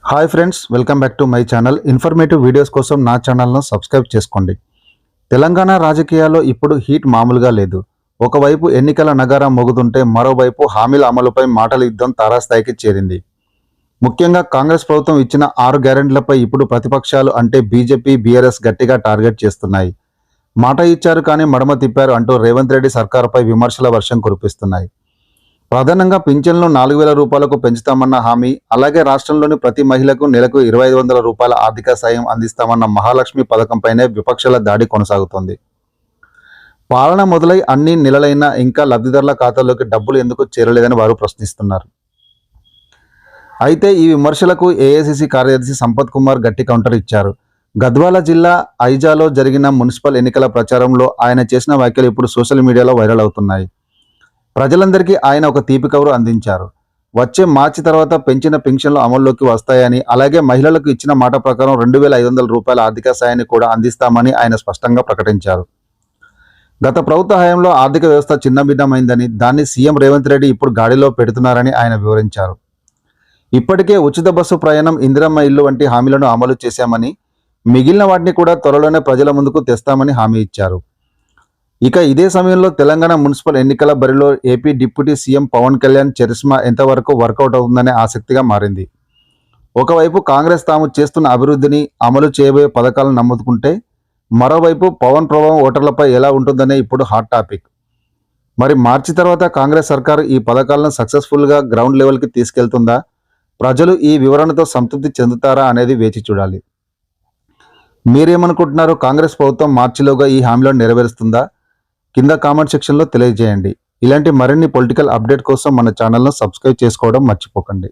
Hi friends, welcome back to my channel. Informative videos కోసం నా ఛానల్ను సబ్స్క్రైబ్ చేసుకోండి. తెలంగాణ రాజకీయాల్లో ఇప్పుడు హీట్ మామూలుగా లేదు. ఒకవైపు ఎన్నికల నగారా మోగుతుంటే మరోవైపు హామీల అమలుపై మాటల యుద్ధం తారాస్థాయికి చేరింది. ముఖ్యంగా కాంగ్రెస్ ప్రభుత్వం ఇచ్చిన 6 గ్యారెంటీలపై ఇప్పుడు ప్రతిపక్షాలు అంటే బీజేపీ, బీఆర్ఎస్ గట్టిగా టార్గెట్ చేస్తున్నాయి. మాట ఇచ్చారు కానీ మడమ తిప్పారు అంటూ రేవంత్ రెడ్డి సర్కారుపై విమర్శల వర్షం కురిపిస్తున్నాయి. ప్రధానంగా పింఛన్లు 4,000 రూపాయలకు పెంచుతామన్న హామీ, అలాగే రాష్ట్రంలోని ప్రతి మహిళకు నెలకు 2,500 రూపాయల ఆర్థిక సాయం అందిస్తామన్న మహాలక్ష్మి పథకంపైనే విపక్షాల దాడి కొనసాగుతోంది. పాలన మొదలై అన్ని నెలలైనా ఇంకా లబ్ధిదారుల ఖాతాల్లోకి డబ్బులు ఎందుకు చేరలేదని వారు ప్రశ్నిస్తున్నారు. అయితే ఈ విమర్శలకు ఏఐసీసీ కార్యదర్శి సంపత్ కుమార్ గట్టి కౌంటర్ ఇచ్చారు. గద్వాల జిల్లా ఐజాలో జరిగిన మున్సిపల్ ఎన్నికల ప్రచారంలో ఆయన చేసిన వ్యాఖ్యలు ఇప్పుడు సోషల్ మీడియాలో వైరల్ అవుతున్నాయి. ప్రజలందరికీ ఆయన ఒక తీపి కబురు అందించారు. వచ్చే మార్చి తర్వాత పెంచిన పెన్షన్లు అమల్లోకి వస్తాయని, అలాగే మహిళలకు ఇచ్చిన మాట ప్రకారం 2,500 రూపాయల ఆర్థిక సాయాన్ని కూడా అందిస్తామని ఆయన స్పష్టంగా ప్రకటించారు. గత ప్రభుత్వ హయాంలో ఆర్థిక వ్యవస్థ చిన్నభిన్నమైందని, దాన్ని సీఎం రేవంత్ రెడ్డి ఇప్పుడు గాడిలో పెడుతున్నారని ఆయన వివరించారు. ఇప్పటికే ఉచిత బస్సు ప్రయాణం, ఇందిరమ్మ ఇల్లు వంటి హామీలను అమలు చేశామని, మిగిలిన వాటిని కూడా త్వరలోనే ప్రజల ముందుకు తెస్తామని హామీ ఇచ్చారు. ఇక ఇదే సమయంలో తెలంగాణ మున్సిపల్ ఎన్నికల బరిలో AP deputy CM Pawan Kalyan charisma ఎంతవరకు వర్కౌట్ అవుతుందనే ఆసక్తిగా మారింది. ఒకవైపు కాంగ్రెస్ తాము చేస్తున్న అభివృద్ధిని, అమలు చేయబోయే పథకాలను నమ్ముకుంటే, మరోవైపు పవన్ ప్రభావం ఓటర్లపై ఎలా ఉంటుందనే ఇప్పుడు హాట్ టాపిక్. మరి మార్చి తర్వాత కాంగ్రెస్ సర్కారు ఈ పథకాలను సక్సెస్ఫుల్గా గ్రౌండ్ లెవెల్కి తీసుకెళ్తుందా? ప్రజలు ఈ వివరణతో సంతృప్తి చెందుతారా అనేది వేచి చూడాలి. మీరేమనుకుంటున్నారు? కాంగ్రెస్ ప్రభుత్వం మార్చిలోగా ఈ హామీలను నెరవేరుస్తుందా? కింద కామెంట్ సెక్షన్లో తెలియజేయండి. ఇలాంటి మరిన్ని పొలిటికల్ అప్డేట్ కోసం మన ఛానల్ను సబ్స్క్రైబ్ చేసుకోవడం మర్చిపోకండి.